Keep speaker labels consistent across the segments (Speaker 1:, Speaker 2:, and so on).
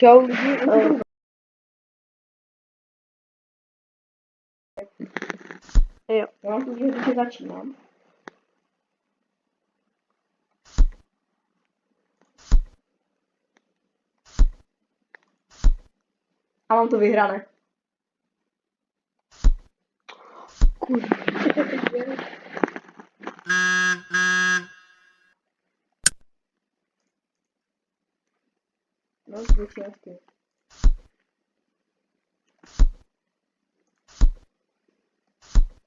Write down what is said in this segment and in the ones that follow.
Speaker 1: Čau lidi, jo.
Speaker 2: Já mám tu výhodu, že začínám. A mám to vyhrané.
Speaker 1: Kurva.
Speaker 2: No, začínáš ty.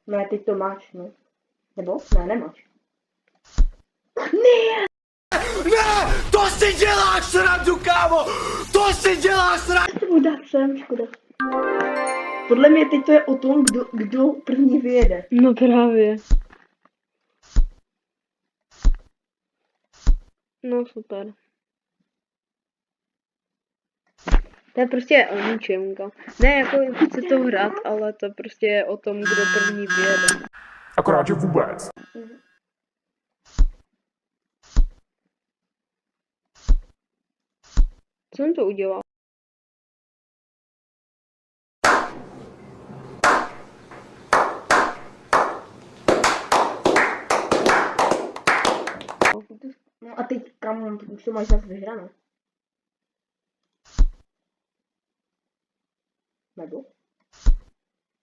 Speaker 2: Ne, teď to máš, no. Nebo? Ne, nemáš. Ne!
Speaker 3: Ne! To si děláš srandu, kámo! To si děláš srandu!
Speaker 2: Škoda. Podle mě teď to je o tom, kdo první vyjede.
Speaker 1: No právě. No super. To je prostě o ničem, ne, jako chci to hrát, ale to prostě je o tom, kdo první vyjede.
Speaker 3: Akorát, že vůbec.
Speaker 1: Co jsem to udělal?
Speaker 2: No a teď kam, už to máš zase vyhrané. Nebo?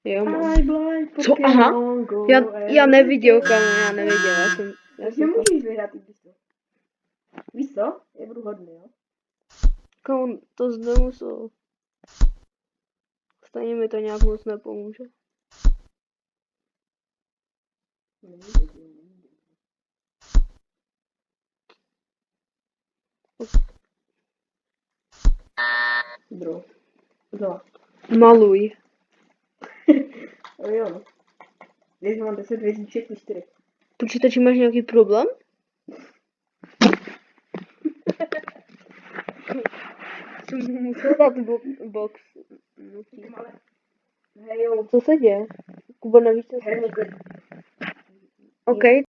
Speaker 1: Jo, mám. Co?
Speaker 2: Pokémon
Speaker 1: Aha.
Speaker 2: Go,
Speaker 1: Já neviděl, kámo, já neviděl, já
Speaker 2: Takže
Speaker 1: jsem
Speaker 2: můžeš vyhrát, i když to. Víš co? Já budu hodný, jo?
Speaker 1: kámo, to zde musel. Stejně mi to nějak moc nepomůže.
Speaker 2: Bro. Znova.
Speaker 1: Maluj.
Speaker 2: Jo, no. Když mám 10 hvězdiček plus 4.
Speaker 1: Počítači, máš nějaký problém? Jsem mu musel dát box.
Speaker 2: Hej jo.
Speaker 1: Co se děje? Kuba, nevíš, co se děje? OK,